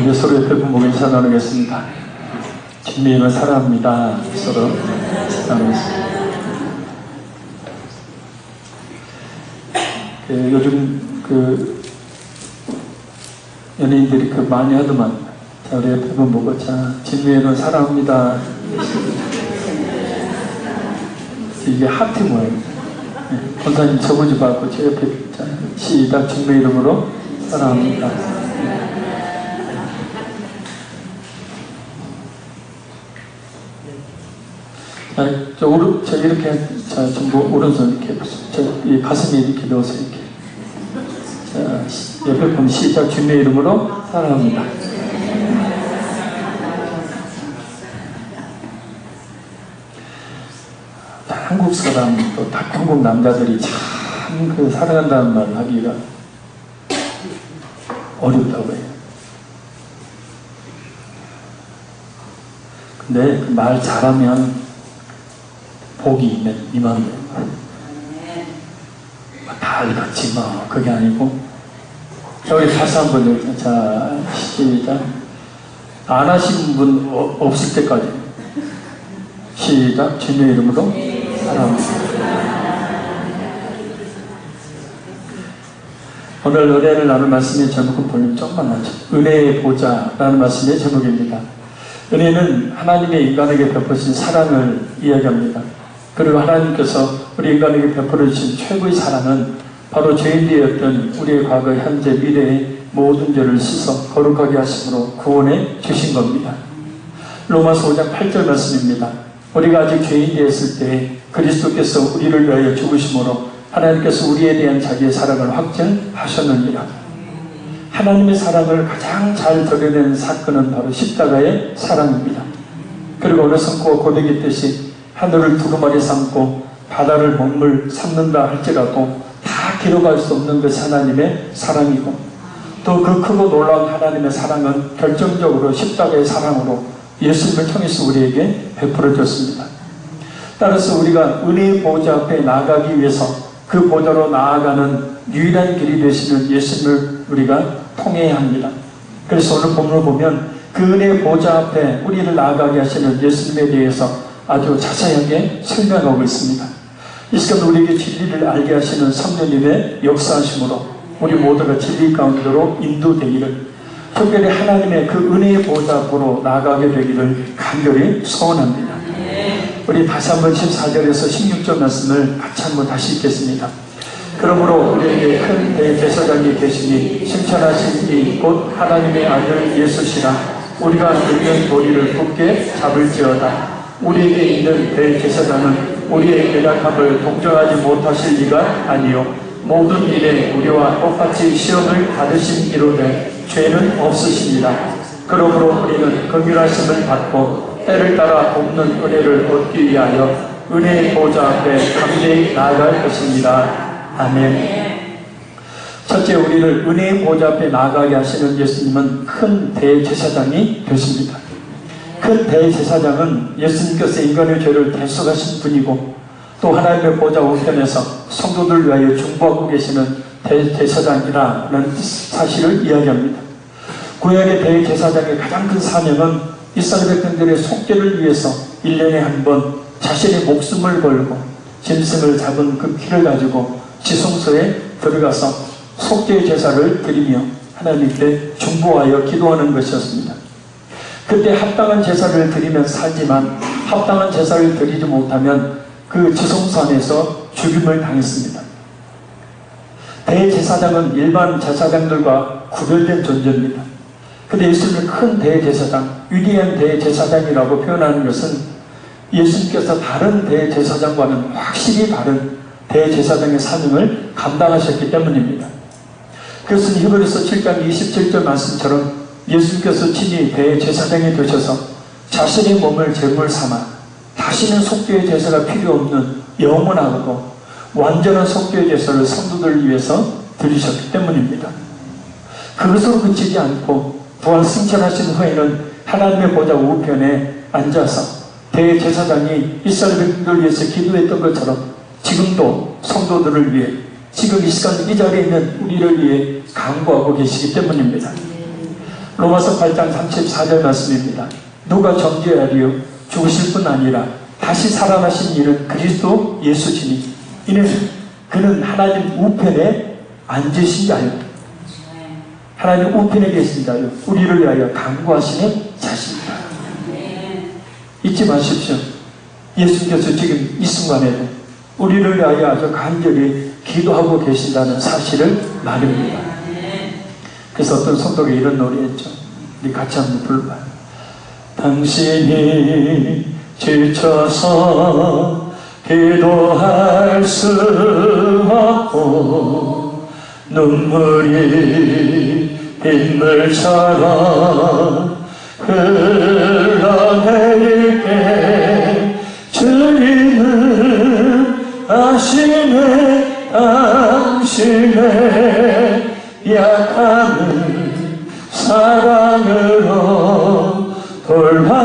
우리 서로 옆에 보고 인사 나누겠습니다. 주님을 사랑합니다. 서로 나누겠습니다. 요즘 연예인들이 많이 하더만, 자, 우리 옆에 보고, 자, 주님을 사랑합니다. 이게 하트 모양입니다. 권사님 저보지 말고 제 옆에, 자, 시작, 주님의 이름으로 사랑합니다. 자, 저 이렇게, 자, 전부 오른손 이렇게, 이 가슴에 이렇게 넣어서 이렇게. 자, 옆에 보면 시작, 주님의 이름으로 사랑합니다. 한국 사람, 또 한국 남자들이 참 사랑한다는 말 하기가 어렵다고 해요. 근데 그 말 잘하면 복이 임한대요. 다 읽었지 뭐, 그게 아니고. 저기 다시 한번, 자, 시작. 안 하신 분 없을 때까지. 시작, 주님의 이름으로 사랑합니다. 오늘 은혜를 나눌 말씀의 제목은 볼륨 조금만 하죠. 은혜의 보좌라는 말씀의 제목입니다. 은혜는 하나님의 인간에게 베푸신 사랑을 이야기합니다. 그리고 하나님께서 우리 인간에게 베풀어 주신 최고의 사랑은 바로 죄인되었던 우리의 과거, 현재, 미래의 모든 죄를 씻어 거룩하게 하심으로 구원해 주신 겁니다. 로마서 5장 8절 말씀입니다. 우리가 아직 죄인되었을 때 그리스도께서 우리를 위하여 죽으심으로 하나님께서 우리에 대한 자기의 사랑을 확증하셨느니라. 하나님의 사랑을 가장 잘 드러내는 사건은 바로 십자가의 사랑입니다. 그리고 오늘 성구가 고백했듯이 하늘을 두루마리 삼고 바다를 먹물 삼는다 할지라도 다 기록할 수 없는 것이 하나님의 사랑이고, 또 그 크고 놀라운 하나님의 사랑은 결정적으로 십자가의 사랑으로 예수님을 통해서 우리에게 베풀어졌습니다. 따라서 우리가 은혜의 보좌 앞에 나아가기 위해서 그 보좌로 나아가는 유일한 길이 되시는 예수님을 우리가 통해야 합니다. 그래서 오늘 본문을 보면 그 은혜의 보좌 앞에 우리를 나아가게 하시는 예수님에 대해서 아주 자세하게 설명하고 있습니다. 이 시간 우리에게 진리를 알게 하시는 성령님의 역사하심으로 우리 모두가 진리 가운데로 인도되기를, 특별히 하나님의 그 은혜의 보좌 앞으로 나아가게 되기를 간절히 소원합니다. 우리 다시 한번 14절에서 16절 말씀을 같이 한번 다시 읽겠습니다. 그러므로 우리에게 큰 대제사장이 계시니 신천하신 이 곧 하나님의 아들 예수시라. 우리가 있는 도리를 굳게 잡을지어다. 우리에게 있는 대제사장은 우리의 연약함을 동정하지 못하실 리가 아니요 모든 일에 우리와 똑같이 시험을 받으신 이로되 죄는 없으시니라. 그러므로 우리는 긍휼하심을 받고 때를 따라 돕는 은혜를 얻기 위하여 은혜의 보좌 앞에 담대히 나아갈 것입니다. 아멘. 첫째, 우리를 은혜의 보좌 앞에 나아가게 하시는 예수님은 큰 대제사장이 되십니다. 큰 대제사장은 예수님께서 인간의 죄를 대속하신 분이고, 또 하나님의 보좌 우편에서 성도들을 위하여 중보하고 계시는 대제사장이라는 사실을 이야기합니다. 구약의 대제사장의 가장 큰 사명은 이스라엘 백성들의 속죄를 위해서 1년에 한 번 자신의 목숨을 걸고 짐승을 잡은 그 피를 가지고 지성소에 들어가서 속죄의 제사를 드리며 하나님께 중보하여 기도하는 것이었습니다. 그때 합당한 제사를 드리면 살지만 합당한 제사를 드리지 못하면 그 지성소 안에서 죽임을 당했습니다. 대제사장은 일반 제사장들과 구별된 존재입니다. 근데 예수님을 큰 대제사장, 위대한 대제사장이라고 표현하는 것은 예수님께서 다른 대제사장과는 확실히 다른 대제사장의 사명을 감당하셨기 때문입니다. 그것은 히브리서 7장 27절 말씀처럼 예수님께서 친히 대제사장이 되셔서 자신의 몸을 제물 삼아 다시는 속죄의 제사가 필요 없는 영원하고 완전한 속죄의 제사를 성도들을 위해서 드리셨기 때문입니다. 그것으로 그치지 않고 부활 승천하신 후에는 하나님의 보좌 우편에 앉아서 대제사장이 이스라엘 백성들을 위해서 기도했던 것처럼 지금도 성도들을 위해, 지금 이 시간 이 자리에 있는 우리를 위해 간구하고 계시기 때문입니다. 로마서 8장 34절 말씀입니다. 누가 정죄하리요? 죽으실 뿐 아니라 다시 살아나신 이는 그리스도 예수시니 이는 그는 하나님 우편에 앉으신 자요, 하나님 우편에 계신 자요, 우리를 위하여 간구하시는 자십니다. 잊지 마십시오. 예수께서 지금 이 순간에도 우리를 위하여 아주 간절히 기도하고 계신다는 사실을 말합니다. 그래서 어떤 성도가 이런 노래했죠. 우리 같이 한번 불러봐요. 당신이 지쳐서 기도할 수 없고 눈물이 빗물처럼 흘러내릴 때 주님은 아시네 당신의 약함을 사랑으로 돌봐주시네.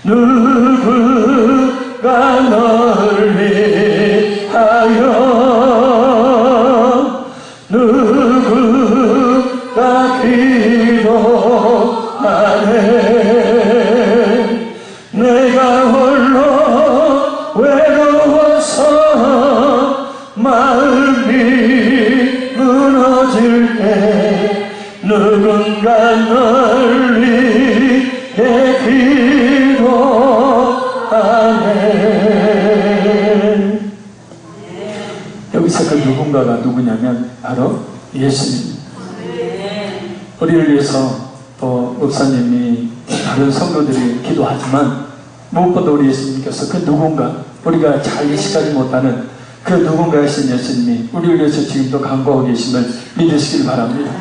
누구가 널 위하여 누구가 기도하네. 내가 홀로 외로워서 마음이 무너질 때 누군가 널 위해 기도하네. 여기서 그 누군가가 누구냐면 바로 예수님입니다. 우리를 위해서 또 목사님이 다른 성도들이 기도하지만 무엇보다 우리 예수님께서 그 누군가, 우리가 잘 인식하지 못하는 그 누군가이신 예수님이 우리를 위해서 지금도 간구하고 계심을 믿으시길 바랍니다.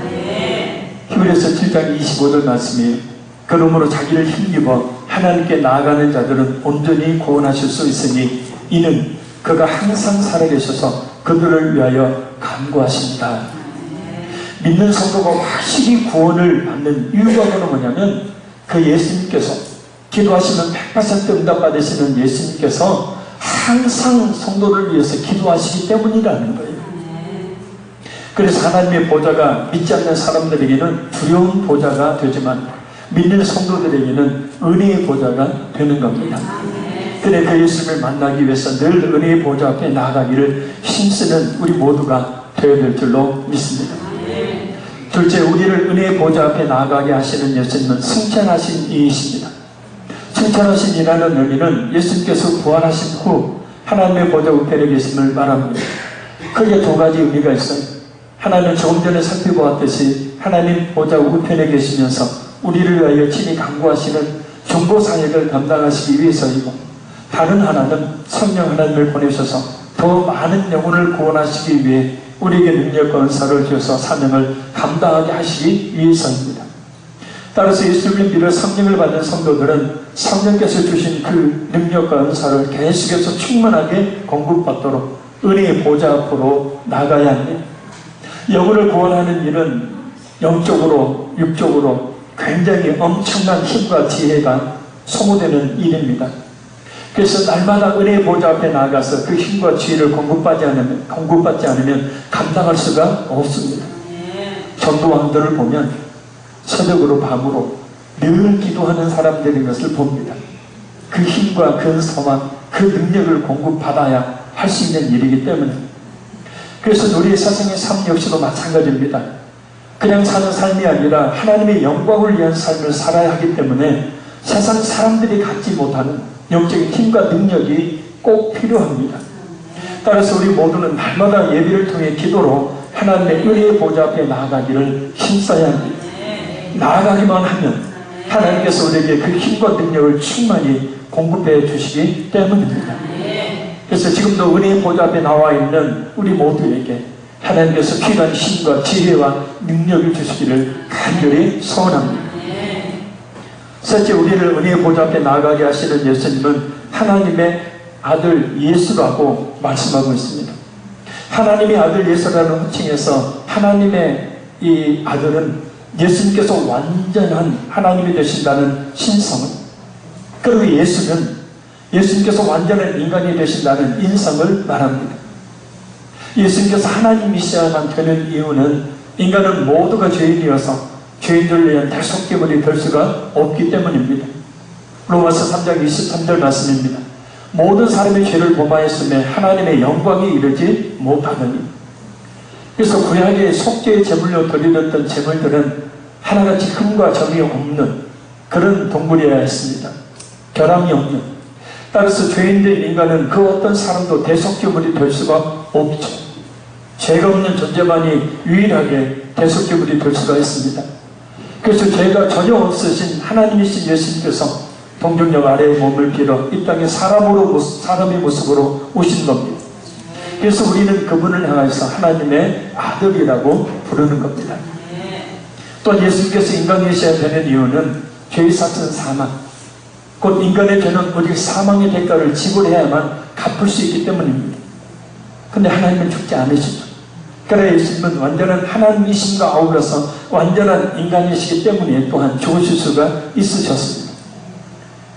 히브리서 7장 25절 말씀이에요. 그러므로 자기를 힘입어 하나님께 나아가는 자들은 온전히 구원하실 수 있으니 이는 그가 항상 살아계셔서 그들을 위하여 간구하십니다. 믿는 성도가 확실히 구원을 받는 이유가 뭐냐면 그 예수님께서 기도하시면 100% 응답받으시는 예수님께서 항상 성도를 위해서 기도하시기 때문이라는 거예요. 그래서 하나님의 보좌가 믿지 않는 사람들에게는 두려운 보좌가 되지만 믿는 성도들에게는 은혜의 보좌가 되는 겁니다. 그래 그 예수님을 만나기 위해서 늘 은혜의 보좌 앞에 나아가기를 힘쓰는 우리 모두가 되어야 될 줄로 믿습니다. 둘째, 우리를 은혜의 보좌 앞에 나아가게 하시는 예수님은 승천하신 이이십니다. 승천하신 이라는 의미는 예수님께서 부활하신 후 하나님의 보좌 우편에 계심을 말합니다. 크게 두 가지 의미가 있어요. 하나는 조금 전에 살펴보았듯이 하나님 보좌 우편에 계시면서 우리를 위하여 친히 간구하시는 중보 사역을 감당하시기 위해서이고, 다른 하나는 성령 하나님을 보내셔서 더 많은 영혼을 구원하시기 위해 우리에게 능력과 은사를 주셔서 사명을 감당하게 하시기 위해서입니다. 따라서 예수님을 믿어 성령을 받은 성도들은 성령께서 주신 그 능력과 은사를 계속해서 충만하게 공급받도록 은혜의 보좌 앞으로 나가야 합니다. 영혼을 구원하는 일은 영적으로 육적으로 굉장히 엄청난 힘과 지혜가 소모되는 일입니다. 그래서 날마다 은혜의 보좌 앞에 나가서 그 힘과 지혜를 공급받지 않으면 감당할 수가 없습니다. 전도왕들을 보면 새벽으로 밤으로 늘 기도하는 사람들인 것을 봅니다. 그 힘과 그 은사와 그 능력을 공급받아야 할 수 있는 일이기 때문에. 그래서 우리의 세상의 삶 역시도 마찬가지입니다. 그냥 사는 삶이 아니라 하나님의 영광을 위한 삶을 살아야 하기 때문에 세상 사람들이 갖지 못하는 영적인 힘과 능력이 꼭 필요합니다. 따라서 우리 모두는 날마다 예배를 통해 기도로 하나님의 은혜의 보좌 앞에 나아가기를 힘써야 합니다. 나아가기만 하면 하나님께서 우리에게 그 힘과 능력을 충만히 공급해 주시기 때문입니다. 그래서 지금도 은혜의 보좌 앞에 나와 있는 우리 모두에게 하나님께서 귀한 힘과 지혜와 능력을 주시기를 간절히 소원합니다. 셋째, 우리를 은혜의 보좌 앞에 나아가게 하시는 예수님은 하나님의 아들 예수라고 말씀하고 있습니다. 하나님의 아들 예수라는 호칭에서 하나님의 이 아들은 예수님께서 완전한 하나님이 되신다는 신성을, 그리고 예수는 예수님께서 완전한 인간이 되신다는 인성을 말합니다. 예수님께서 하나님이셔야만 되는 이유는 인간은 모두가 죄인이어서 죄인들을 위한 대속제물이 될 수가 없기 때문입니다. 로마서 3장 23절 말씀입니다. 모든 사람의 죄를 범하였으며 하나님의 영광에 이르지 못하느니. 그래서 구약의 속죄의 제물로 드리던 제물들은 하나같이 흠과 점이 없는 그런 동물이어야 했습니다. 결함이 없는. 따라서 죄인된 인간은 그 어떤 사람도 대속제물이 될 수가 없죠. 죄가 없는 존재만이 유일하게 대속제물이 될 수가 있습니다. 그래서 죄가 전혀 없으신 하나님이신 예수님께서 동정역 아래의 몸을 빌어 이 땅에 사람의 모습으로 오신 겁니다. 그래서 우리는 그분을 향해서 하나님의 아들이라고 부르는 겁니다. 또 예수님께서 인간이셔야 되는 이유는 죄의 삭은 사망, 곧 인간의 죄는 오직 사망의 대가를 지불해야만 갚을 수 있기 때문입니다. 근데 하나님은 죽지 않으시죠. 그래 예수님은 완전한 하나님이심과 아울러서 완전한 인간이시기 때문에 또한 죽으실 수가 있으셨습니다.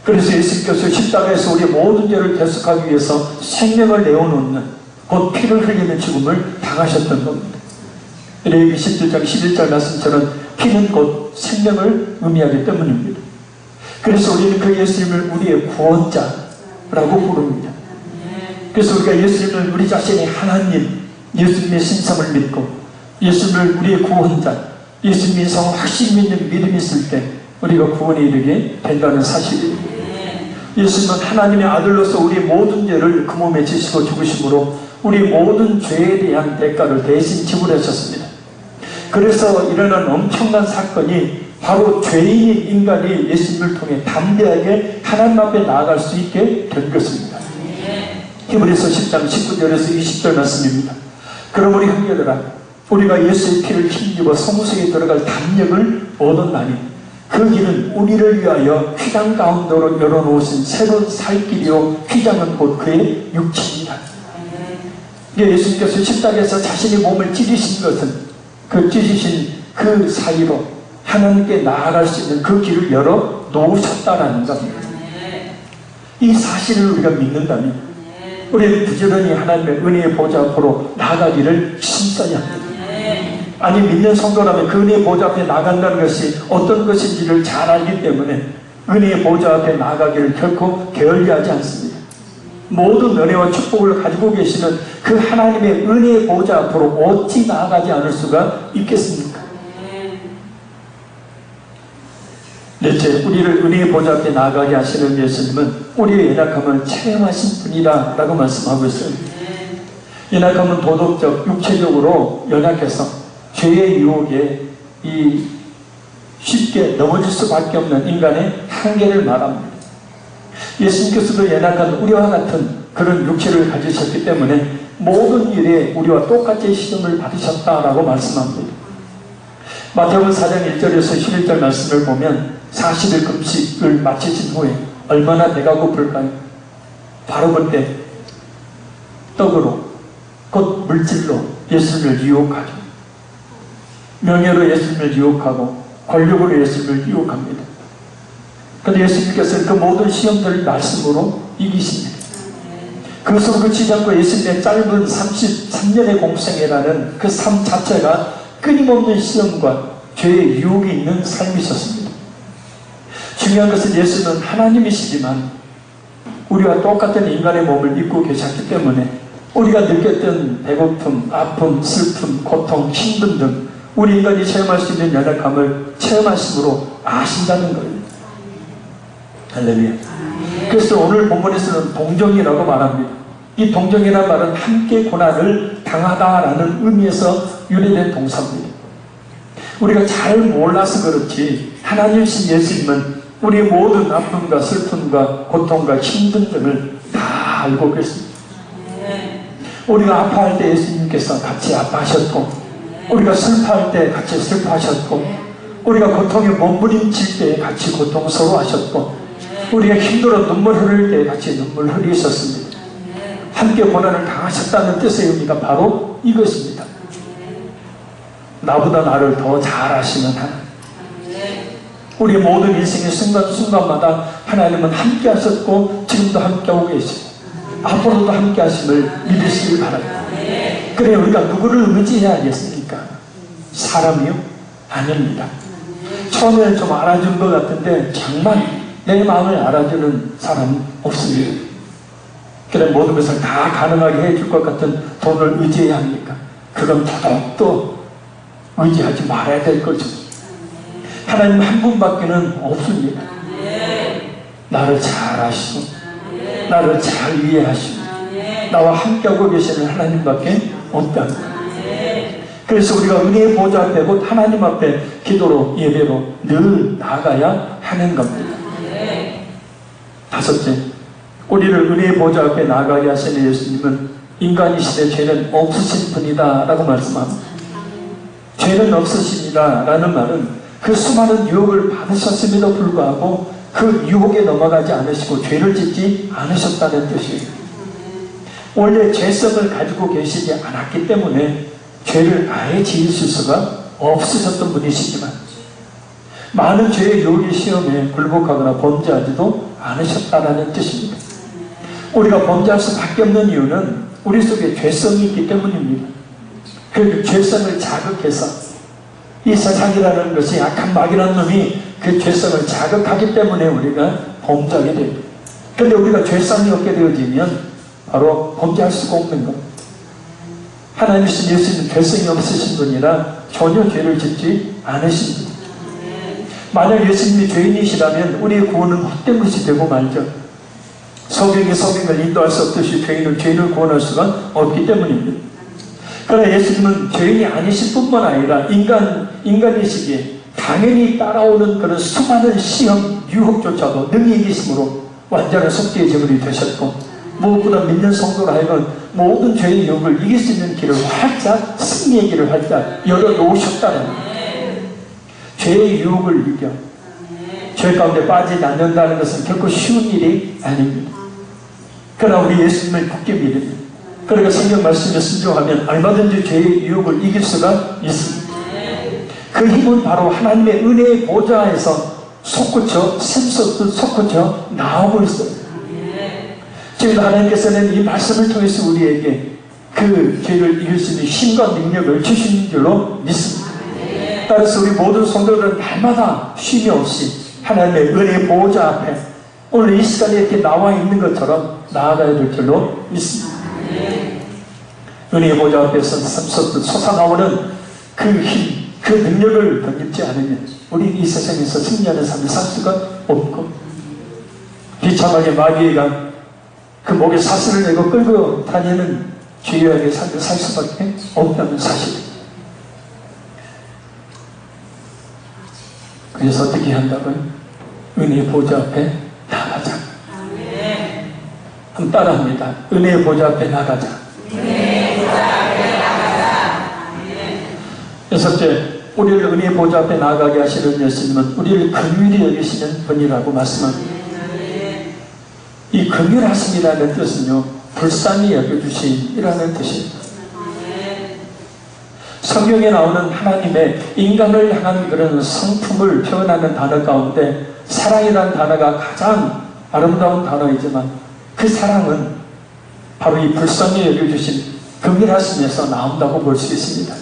그래서 예수님께서 십자가에서 우리 모든 죄를 대속하기 위해서 생명을 내어놓는, 곧 피를 흘리는 죽음을 당하셨던 겁니다. 레위기 17장 11절 말씀처럼 피는 곧 생명을 의미하기 때문입니다. 그래서 우리는 그 예수님을 우리의 구원자라고 부릅니다. 그래서 우리가 예수님을 우리 자신의 하나님, 예수님의 신성을 믿고 예수님을 우리의 구원자, 예수님의 성을 확실히 믿는 믿음이 있을 때 우리가 구원에 이르게 된다는 사실입니다. 예수님은 하나님의 아들로서 우리의 모든 죄를 그 몸에 지시고 죽으심으로 우리 모든 죄에 대한 대가를 대신 지불하셨습니다. 그래서 일어난 엄청난 사건이 바로 죄인인 인간이 예수님을 통해 담대하게 하나님 앞에 나아갈 수 있게 된 것입니다. 히브리서 10장 19절에서 20절 말씀입니다. 그럼 우리 형제들아, 우리가 예수의 피를 힘입어 성소에 들어갈 담력을 얻었나니 그 길은 우리를 위하여 휘장 가운데로 열어놓으신 새로운 살 길이요 휘장은 곧 그의 육체입니다. 예수님께서 십자가에서 자신의 몸을 찢으신 것은 그 찢으신 그 사이로 하나님께 나아갈 수 있는 그 길을 열어 놓으셨다라는 겁니다. 이 사실을 우리가 믿는다면 우리는 부지런히 하나님의 은혜의 보좌 앞으로 나아가기를 힘써야 합니다. 아니 믿는 성도라면 그 은혜의 보좌 앞에 나간다는 것이 어떤 것인지를 잘 알기 때문에 은혜의 보좌 앞에 나아가기를 결코 게을리하지 않습니다. 모든 은혜와 축복을 가지고 계시는 그 하나님의 은혜의 보좌 앞으로 어찌 나아가지 않을 수가 있겠습니까? 넷째, 우리를 은혜의 보좌 앞에 나아가게 하시는 예수님은 우리의 연약함을 체험하신 분이다 라고 말씀하고 있어요. 연약함은 도덕적, 육체적으로 연약해서 죄의 유혹에 쉽게 넘어질 수밖에 없는 인간의 한계를 말합니다. 예수님께서도 연약한 우리와 같은 그런 육체를 가지셨기 때문에 모든 일에 우리와 똑같이 시험을 받으셨다라고 말씀합니다. 마태복음 4장 1절에서 11절 말씀을 보면 40일 금식을 마치신 후에 얼마나 배가 고플까요? 바로 그때 떡으로, 곧 물질로 예수님을 유혹하죠. 명예로 예수님을 유혹하고 권력으로 예수님을 유혹합니다. 그런데 예수님께서는 그 모든 시험들을 말씀으로 이기십니다. 그것으로 그치지 않고 예수님의 짧은 33년의 공생애라는 그 삶 자체가 끊임없는 시험과 죄의 유혹이 있는 삶이셨습니다. 중요한 것은 예수는 하나님이시지만 우리와 똑같은 인간의 몸을 입고 계셨기 때문에 우리가 느꼈던 배고픔, 아픔, 슬픔, 고통, 힘듦 등 우리 인간이 체험할 수 있는 연약함을 체험하심으로 아신다는 거예요. 할렐루야. 그래서 오늘 본문에서는 동정이라고 말합니다. 이 동정이라는 말은 함께 고난을 당하다라는 의미에서 유래된 동사입니다. 우리가 잘 몰라서 그렇지 하나님이신 예수님은 우리의 모든 아픔과 슬픔과 고통과 힘든 점을 다 알고 계십니다. 우리가 아파할 때 예수님께서 같이 아파하셨고 우리가 슬퍼할 때 같이 슬퍼하셨고 우리가 고통에 몸부림칠 때 같이 고통스러워하셨고 우리가 힘들어 눈물 흐를 때 같이 눈물 흘리셨습니다. 함께 고난을 당하셨다는 뜻의 의미가 바로 이것입니다. 나보다 나를 더 잘 아시는 하나님, 우리 모든 인생의 순간순간마다 하나님은 함께 하셨고 지금도 함께하고 계십니다. 앞으로도 함께 하심을 믿으시길 바랍니다. 그래 우리가 누구를 의지해야 하겠습니까? 사람이요? 아닙니다. 처음에는 좀 알아준 것 같은데 정말 내 마음을 알아주는 사람은 없습니다. 그래 모든 것을 다 가능하게 해줄 것 같은 돈을 의지해야 합니까? 그건 더더욱도 의지하지 말아야 될 거죠. 하나님 한 분밖에는 없습니다. 나를 잘 아시고 나를 잘 이해하시고 나와 함께하고 계시는 하나님밖에 없다. 그래서 우리가 은혜의 보좌 앞에 곧 하나님 앞에 기도로 예배로 늘 나가야 하는 겁니다. 다섯째, 우리를 은혜의 보좌 앞에 나가게 하시는 예수님은 인간이시되 죄는 없으신 분이다 라고 말씀합니다. 죄는 없으십니다 라는 말은 그 수많은 유혹을 받으셨음에도 불구하고 그 유혹에 넘어가지 않으시고 죄를 짓지 않으셨다는 뜻이에요. 원래 죄성을 가지고 계시지 않았기 때문에 죄를 아예 지으실 수가 없으셨던 분이시지만 많은 죄의 유혹의 시험에 굴복하거나 범죄하지도 않으셨다는 뜻입니다. 우리가 범죄할 수밖에 없는 이유는 우리 속에 죄성이 있기 때문입니다. 그 죄성을 자극해서 이 세상이라는 것이 악한 마귀라는 놈이 그 죄성을 자극하기 때문에 우리가 범죄하게 됩니다. 그런데 우리가 죄성이 없게 되어지면 바로 범죄할 수가 없는 겁니다. 하나님이신 예수님은 죄성이 없으신 분이라 전혀 죄를 짓지 않으신 분. 만약 예수님이 죄인이시라면 우리의 구원은 헛된 것이 되고 말죠. 성경이 성경을 인도할 수 없듯이 죄인은 죄인을 구원할 수가 없기 때문입니다. 그러나 예수님은 죄인이 아니실 뿐만 아니라 인간이시기에 당연히 따라오는 그런 수많은 시험, 유혹조차도 능히 이기심으로 완전한 속죄의 제물이 되셨고 무엇보다 믿는 성도로 하여금 모든 죄의 유혹을 이길 수 있는 길을 활짝 승리의 길을 활짝 열어놓으셨다는 죄의 유혹을 이겨 죄 가운데 빠지지 않는다는 것은 결코 쉬운 일이 아닙니다. 그러나 우리 예수님을 굳게 믿습니다. 그러니까 성경 말씀에 순종하면 얼마든지 죄의 유혹을 이길 수가 있습니다. 그 힘은 바로 하나님의 은혜의 보좌에서 솟구쳐 샘솟듯 솟구쳐 나오고 있어요. 지금 하나님께서는 이 말씀을 통해서 우리에게 그 죄를 이길 수 있는 힘과 능력을 주시는 줄로 믿습니다. 따라서 우리 모든 성도들은 날마다 쉼이 없이 하나님의 은혜의 보좌 앞에 오늘 이 시간에 이렇게 나와 있는 것처럼 나아가야 될 줄로 믿습니다. 은혜의 보좌 앞에서 샘솟듯 솟아나오는 그 힘, 그 능력을 던집지 않으면 우리 이 세상에서 승리하는 삶을 살 수가 없고 비참하게 마귀가 그 목에 사슬을 내고 끌고 다니는 죄악의 삶을 살 수밖에 없다는 사실입니다. 그래서 어떻게 한다고요? 은혜의 보좌 앞에 나가자. 한번 따라합니다. 은혜의 보좌 앞에 나가자. 여섯째, 우리를 은혜의 보좌 앞에 나가게 하시는 예수님은 우리를 긍휼히 여기시는 분이라고 말씀합니다. 이 긍휼하심이라는 뜻은요, 불쌍히 여겨주심이라는 뜻입니다. 성경에 나오는 하나님의 인간을 향한 그런 성품을 표현하는 단어 가운데 사랑이라는 단어가 가장 아름다운 단어이지만 그 사랑은 바로 이 불쌍히 여겨주심, 긍휼하심에서 나온다고 볼 수 있습니다.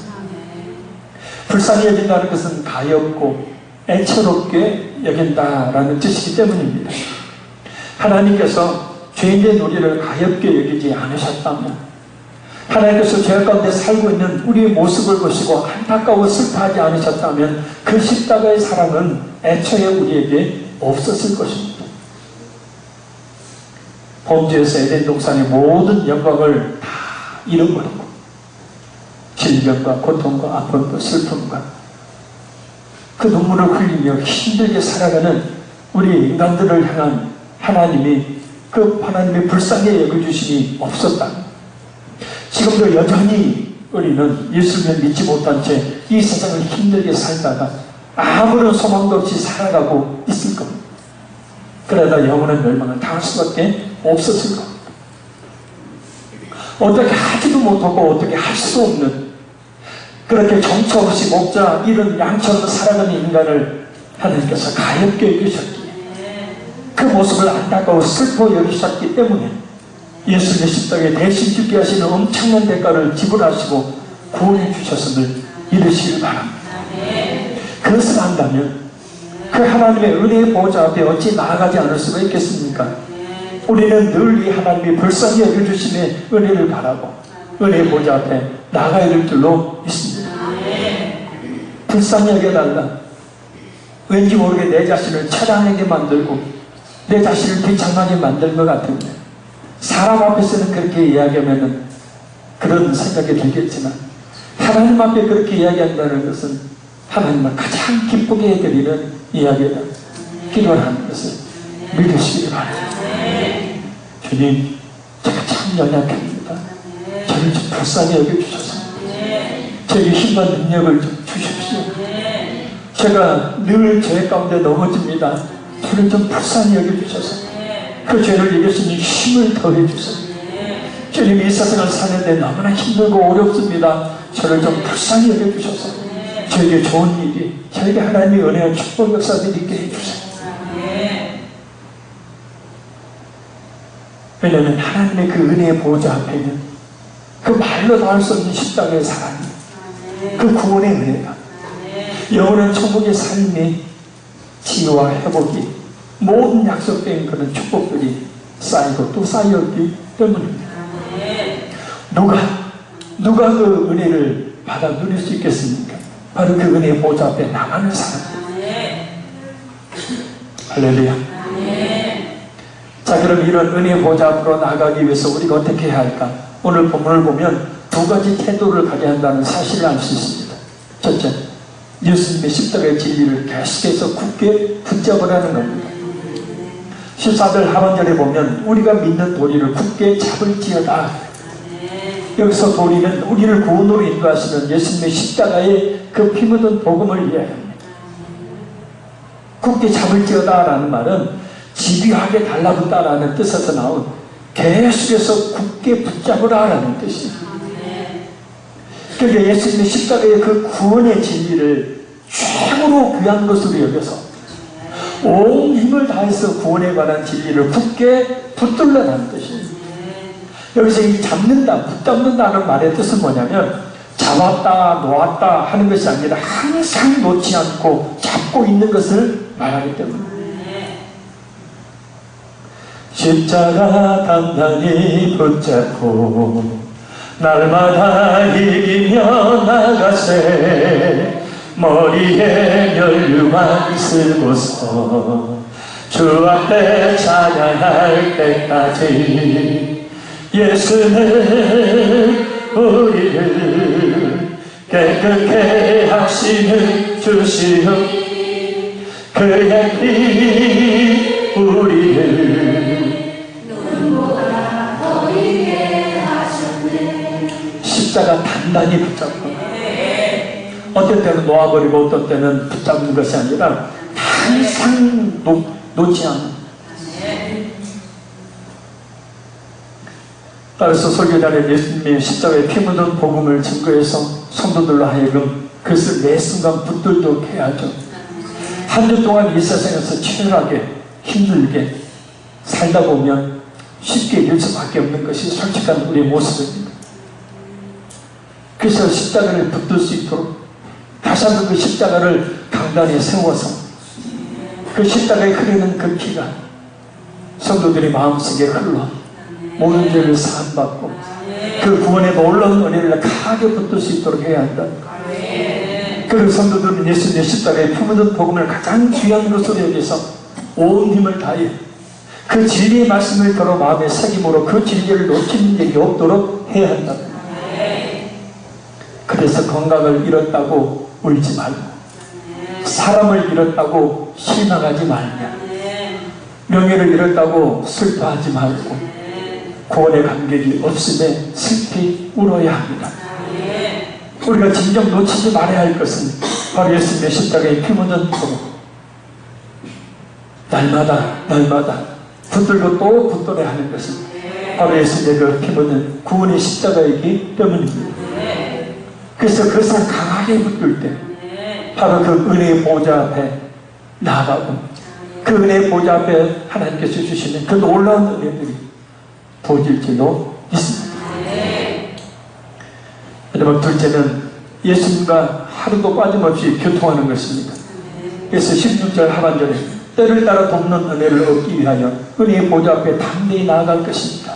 불쌍히 여긴다는 것은 가엾고 애처롭게 여긴다라는 뜻이기 때문입니다. 하나님께서 죄인된 우리를 가엾게 여기지 않으셨다면, 하나님께서 죄 가운데 살고 있는 우리의 모습을 보시고 안타까워 슬퍼하지 않으셨다면 그 십자가의 사랑은 애초에 우리에게 없었을 것입니다. 범죄에서 에덴 동산의 모든 영광을 다 잃어버리고 질병과 고통과 아픔과 슬픔과 그 눈물을 흘리며 힘들게 살아가는 우리 인간들을 향한 하나님이 그 하나님의 불쌍히 여겨주심이 없었다. 지금도 여전히 우리는 예수님을 믿지 못한 채 이 세상을 힘들게 살다가 아무런 소망도 없이 살아가고 있을 겁니다. 그러다 영원한 멸망을 당할 수밖에 없었을 겁니다. 어떻게 하지도 못하고 어떻게 할 수 없는 그렇게 정처 없이 목자 이런 양처럼 살아가는 인간을 하나님께서 가엾게 여기셨기에 그 모습을 안타까워 슬퍼 여기셨기 때문에 예수님의 십자가에 대신 죽게 하시는 엄청난 대가를 지불하시고 구원해 주셨음을 믿으시길 바랍니다. 그것을 안다면 그 하나님의 은혜의 보좌 앞에 어찌 나아가지 않을 수가 있겠습니까? 우리는 늘 이 하나님이 불쌍히 여겨주심의 은혜를 바라고 은혜의 보좌 앞에 나아가야 될 줄로 믿습니다. 불쌍히 여겨달라. 왠지 모르게 내 자신을 처량하게 만들고 내 자신을 비참하게 만들 것 같은데 사람 앞에서는 그렇게 이야기하면 그런 생각이 들겠지만 하나님 앞에 그렇게 이야기한다는 것은 하나님을 가장 기쁘게 해드리는 이야기다. 기도하는 것을 믿으시기 바랍니다. 주님, 제가 참 연약합니다. 저를 좀 불쌍히 여겨주셔서 저에게 힘과 능력을 좀 주십시오. 제가 늘 죄 가운데 넘어집니다. 저를 좀 불쌍히 여겨주셔서 그 죄를 이길 수 있는 힘을 더해주세요. 주님, 이 세상을 사는데 너무나 힘들고 어렵습니다. 저를 좀 불쌍히 여겨주셔서 저에게 좋은 일이, 저에게 하나님의 은혜와 축복 역사들이 있게 해주세요. 왜냐하면 하나님의 그 은혜의 보좌 앞에는 그 말로 다 할 수 없는 십자가의 사랑이, 그 구원의 은혜가, 영원한 천국의 삶의 치유와 회복이, 모든 약속된 그런 축복들이 쌓이고 또 쌓였기 때문입니다. 누가 그 은혜를 받아 누릴 수 있겠습니까? 바로 그 은혜의 보좌 앞에 나가는 사람. 할렐루야. 자, 그럼 이런 은혜의 보좌 앞으로 나가기 위해서 우리가 어떻게 해야 할까? 오늘 본문을 보면 두 가지 태도를 가져야 한다는 사실을 알 수 있습니다. 첫째, 예수님의 십자가의 진리를 계속해서 굳게 붙잡으라는 겁니다. 14절 하반절에 보면 우리가 믿는 도리를 굳게 잡을지어다. 여기서 도리는 우리를 구원으로 인도하시는 예수님의 십자가의 그 피 묻은 복음을 이야기합니다. 굳게 잡을지어다 라는 말은 집요하게 달라붙다라는 뜻에서 나온 계속해서 굳게 붙잡으라 라는 뜻입니다. 그러니까 예수님의 십자가의 그 구원의 진리를 최고로 귀한 것으로 여겨서 온 힘을 다해서 구원에 관한 진리를 굳게 붙들라는 뜻입니다. 여기서 이 잡는다, 붙잡는다는 말의 뜻은 뭐냐면 잡았다, 놓았다 하는 것이 아니라 항상 놓지 않고 잡고 있는 것을 말하기 때문입니다. 십자가 단단히 붙잡고 날마다 이기며 나가세. 머리에 면류관 쓰고서 주 앞에 찬양할 때까지 예수는 우리를 깨끗게 하시는 주시옵. 그의 피 우리를 눈보라 보이게 하셨네. 십자가 단단히 붙잡고 어떤 때는 놓아버리고 어떤 때는 붙잡는 것이 아니라 항상 놓지 않는. 따라서 설교자는 예수님의 십자가에 피 묻은 복음을 증거해서 성도들로 하여금 그것을 매 순간 붙들도록 해야죠. 한 주 동안 이 세상에서 치열하게 힘들게 살다 보면 쉽게 이길 수밖에 없는 것이 솔직한 우리의 모습입니다. 그래서 십자가를 붙들 수 있도록 다시 한번 그 십자가를 강단에 세워서 그 십자가에 흐르는 그 피가 성도들의 마음속에 흘러 모든 죄를 사함받고 그 구원의 놀라운 은혜를 강하게 붙들 수 있도록 해야 한다. 그 성도들은 예수님의 십자가에 피 묻은 복음을 가장 귀한 것으로 여기서 온 힘을 다해 그 진리의 말씀을 들어 마음의 새김으로 그 진리를 놓치는 일이 없도록 해야 한다. 그래서 건강을 잃었다고 울지 말고 사람을 잃었다고 실망하지 말며 명예를 잃었다고 슬퍼하지 말고 구원의 감격이 없음에 슬피 울어야 합니다. 우리가 진정 놓치지 말아야 할 것은 바로 예수님의 십자가의 피 묻은 복음. 날마다 붙들고 또 붙들어야 하는 것은 바로 예수님의 그 피 묻은 구원의 십자가이기 때문입니다. 그래서 그것을 강하게 붙들 때 바로 그 은혜의 보좌 앞에 나아가고 그 은혜의 보좌 앞에 하나님께서 주시는 그 놀라운 은혜들이 부어질 줄로 믿습니다. 여러분, 둘째는 예수님과 하루도 빠짐없이 교통하는 것입니다. 그래서 16절 하반절에 때를 따라 돕는 은혜를 얻기 위하여 은혜의 보좌 앞에 담대히 나아갈 것입니다.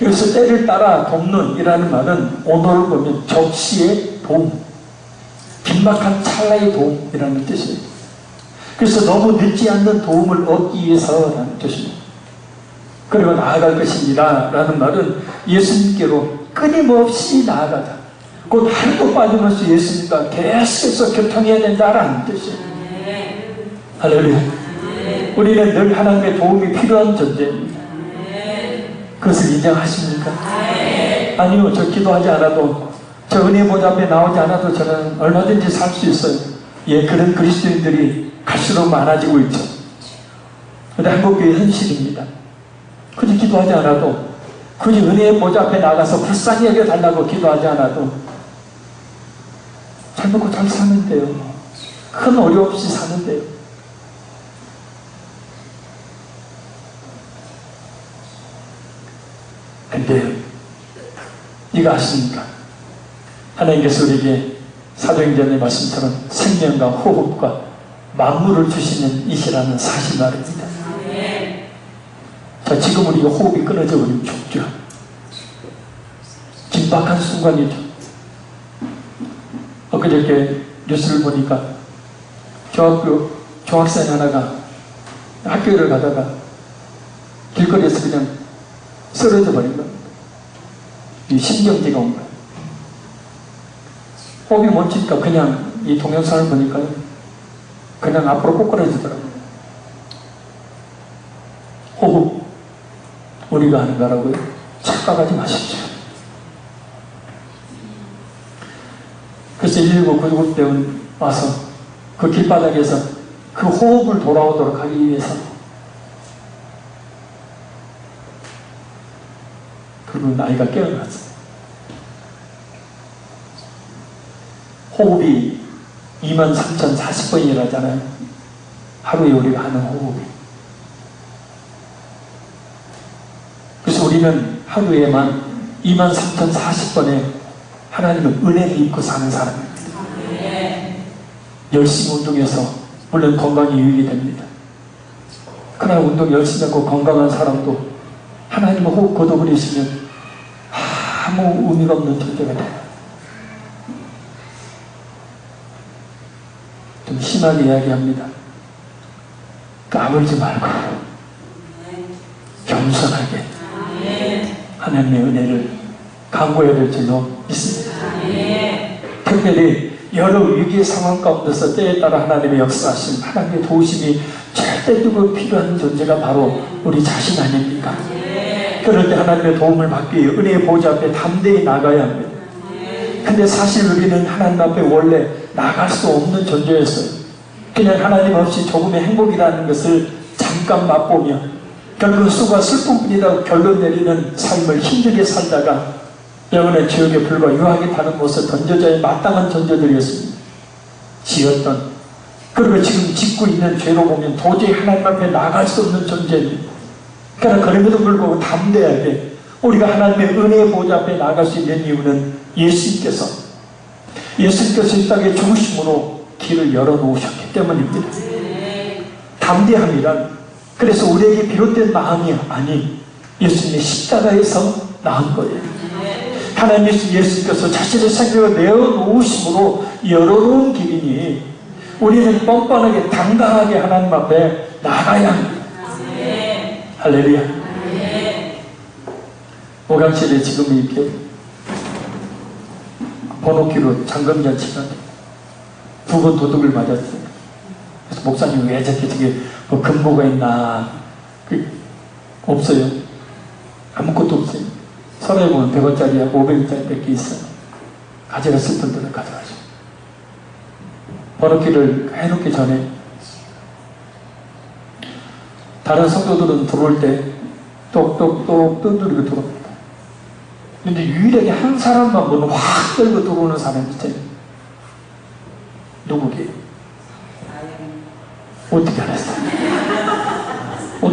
여기서 때를 따라 돕는 이라는 말은 오늘을 보면 적시의 도움, 긴박한 찰나의 도움이라는 뜻이에요. 그래서 너무 늦지 않는 도움을 얻기 위해서라는 뜻입니다. 그리고 나아갈 것입니다 라는 말은 예수님께로 끊임없이 나아가다, 곧 하루도 빠짐없이 예수님과 계속해서 교통해야 된다라는 뜻이에요. 할렐루야. 우리는 늘 하나님의 도움이 필요한 존재입니다. 그것을 인정하십니까? 아니요, 저 기도하지 않아도, 저 은혜 보좌 앞에 나오지 않아도 저는 얼마든지 살 수 있어요. 예, 그런 그리스도인들이 갈수록 많아지고 있죠. 근데 한국교회 현실입니다. 굳이 기도하지 않아도, 굳이 은혜의 보좌 앞에 나가서 불쌍히 여겨달라고 기도하지 않아도 잘 먹고 잘 사는데요. 큰 어려 없이 사는데요. 근데 이거 아십니까? 하나님께서 우리에게 사도행전의 말씀처럼 생명과 호흡과 만물을 주시는 이시라는 사실 말입니다. 자, 지금 우리가 호흡이 끊어져 버리면 죽죠. 긴박한 순간이죠. 엊그저께 뉴스를 보니까 중학교 중학생 하나가 학교를 가다가 길거리에서 그냥 쓰러져 버린 겁니다. 이 심경지가 온 거예요. 호흡이 멈추니까 그냥 이 동영상을 보니까 그냥 앞으로 꼬꾸라지더라고요. 호흡 우리가 하는 거라고요? 착각하지 마십시오. 그래서 119 구급대원 와서 그 길바닥에서 그 호흡을 돌아오도록 하기 위해서 그분 아이가 깨어났어요. 호흡이 23,040번이라잖아요. 하루에 우리가 하는 호흡이. 그래서 우리는 하루에만 23,040번의 하나님의 은혜를 입고 사는 사람입니다. 열심히 운동해서 물론 건강이 유익이 됩니다. 그러나 운동 열심히 하고 건강한 사람도 하나님의 호흡 걷어버리시면 아무 의미가 없는 존재가 돼요. 좀 심하게 이야기합니다. 까불지 말고 겸손하게 하나님의 은혜를 간구해야 될 줄로 믿습니다. 특별히 여러 위기의 상황 가운데서 때에 따라 하나님의 역사하심, 하나님의 도우심이 절대적으로 필요한 존재가 바로 우리 자신 아닙니까? 그럴 때 하나님의 도움을 받기 위해 은혜의 보좌 앞에 담대히 나가야 합니다. 근데 사실 우리는 하나님 앞에 원래 나갈 수 없는 존재였어요. 그냥 하나님 없이 조금의 행복이라는 것을 잠깐 맛보며 결국 수고와 슬픔뿐이라고 결론 내리는 삶을 힘들게 살다가 영원의 지옥에 불과 유하게 타는 곳에 던져져야 마땅한 존재들이었습니다. 지었던, 그리고 지금 짓고 있는 죄로 보면 도저히 하나님 앞에 나갈 수 없는 존재입니다. 그러나 그럼에도 불구하고 담대하게 우리가 하나님의 은혜의 보좌 앞에 나갈 수 있는 이유는 예수님께서 이 땅에 죽으심으로 길을 열어놓으셨기 때문입니다. 담대함이란 그래서 우리에게 비롯된 마음이 아닌 예수님의 십자가에서 나온 거예요. 하나님 예수님께서 자신의 생명을 내어놓으심으로 열어놓은 길이니 우리는 뻔뻔하게 당당하게 하나님 앞에 나가야 합니다. 할렐루야. 오강실에 지금 이렇게 번호키로 잠금잔치가 2번 도둑을 맞았어요. 그래서 목사님 왜 저렇게 뭐 금고가 있나? 없어요. 아무것도 없어요. 서랍에 보면 100원짜리하고 500원짜리 몇 개 있어요. 가져갔을 분들은 가져가죠. 번호키를 해놓기 전에 다른 성도들은 들어올 때 똑똑똑 두드리고 들어옵니다. 근데 유일하게 한 사람만 문을 확 열고 들어오는 사람이 있어요. 누구게요? 어떻게 알았어요?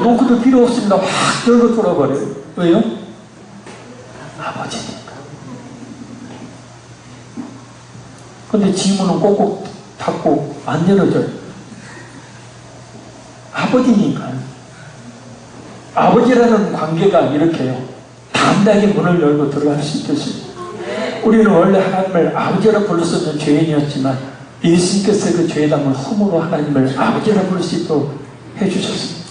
노크도 필요 없습니다. 확 열고 돌아버려요. 왜요? 아버지니까. 근데 지문은 꼭꼭 닫고 안 열어져요. 아버지니까. 아버지라는 관계가 이렇게요. 담대하게 문을 열고 들어갈 수 있듯이. 우리는 원래 하나님을 아버지라 불렀었던 죄인이었지만 예수님께서 그 죄담을 흠으로 하나님을 아버지라 부를 수 있도록 해주셨습니다.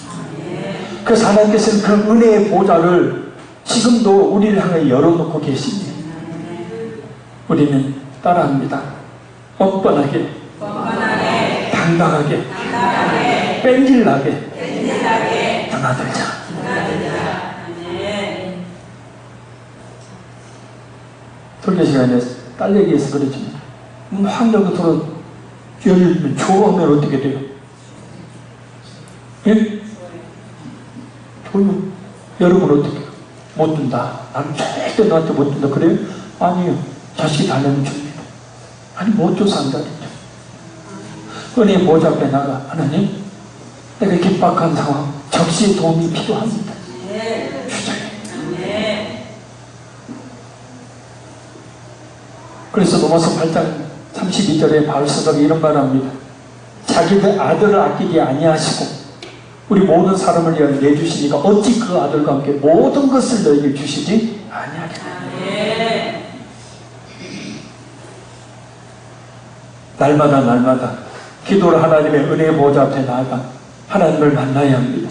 그래서 하나님께서는 그 은혜의 보좌를 지금도 우리를 향해 열어놓고 계십니다. 우리는 따라합니다. 뻔뻔하게, 당당하게, 뺀질나게 드나들자. 설교 시간에 딸 얘기해서 그랬지만 확 열고 들어 열면 좋아하면 어떻게 돼요? 예? 조용. 여러분 어떻게 해요? 못 둔다. 나는 절대 너한테 못 둔다. 그래요? 아니요. 자식이 달라면 줍니다. 아니 못 줘서 안 다니죠. 은혜의 보좌 앞에 나가. 하나님, 내가 긴박한 상황, 적시의 도움이 필요합니다. 주장해. 그래서 로마서 8장 32절에 바울서가 이런 말을 합니다. 자기의 아들을 아끼지 아니하시고 우리 모든 사람을 위하여 내주시니까 어찌 그 아들과 함께 모든 것을 너에게 주시지 아니하리라. 날마다 기도를 하나님의 은혜의 보좌 앞에 나아가 하나님을 만나야 합니다.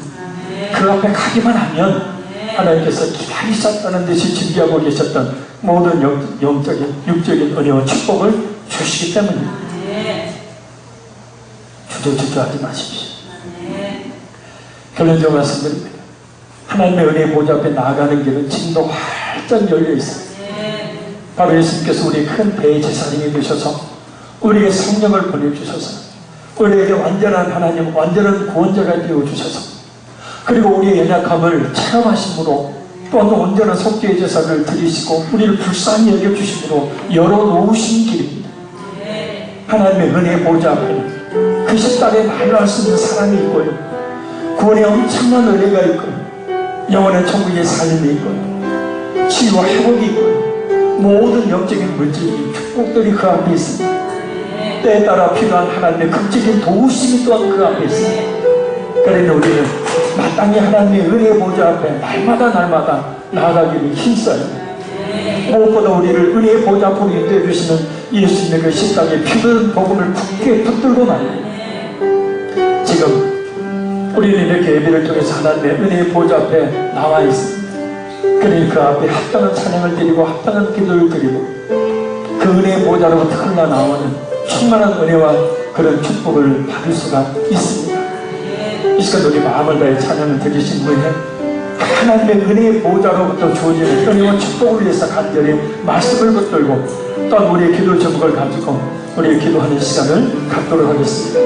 그 앞에 가기만 하면 하나님께서 기다리셨다는 듯이 준비하고 계셨던 모든 영적인, 육적인 은혜와 축복을 주시기 때문입니다. 주저주저하지 마십시오. 결론적으로 말씀드립니다. 하나님의 은혜의 보좌 앞에 나아가는 길은 지금도 활짝 열려 있습니다. 바로 예수님께서 우리의 큰 대제사장이 되셔서 우리에게 성령을 보내주셔서 우리에게 완전한 하나님, 완전한 구원자가 되어주셔서 그리고 우리의 연약함을 체험하심으로 또한 온전한 속죄의 제사를 드리시고 우리를 불쌍히 여겨주심으로 열어놓으신 길입니다. 하나님의 은혜의 보좌 앞에는 그 십달에 말로 할 수 있는 사랑이 있고요, 구원의 엄청난 은혜가 있고요, 영원한 천국의 삶이 있고요, 치유와 회복이 있고요, 모든 영적인 물질적인 축복들이 그 앞에 있습니다. 때에 따라 필요한 하나님의 극적인 도우심이 또한 그 앞에 있습니다. 그러니 우리는 마땅히 하나님의 은혜의 보좌 앞에 날마다 나아가기를 힘써요. 무엇보다 우리를 은혜의 보좌 앞으로 인도해 주시는 예수님의 그 십자가의 피는 복음을 굳게 붙들고 말이에요. 지금 우리는 이렇게 예배를 통해서 하나님의 은혜의 보좌 앞에 나와 있습니다. 그러니 그 앞에 합당한 찬양을 드리고 합당한 기도를 드리고 그 은혜의 보좌로부터 흘러나오는 충만한 은혜와 그런 축복을 받을 수가 있습니다. 이 시간 우리 마음을 다해 찬양을 드리신 후에 하나님의 은혜의 보좌로부터 주어지는 은혜와 축복을 위해서 간절히 말씀을 붙들고 또한 우리의 기도 제목을 가지고 우리의 기도하는 시간을 갖도록 하겠습니다.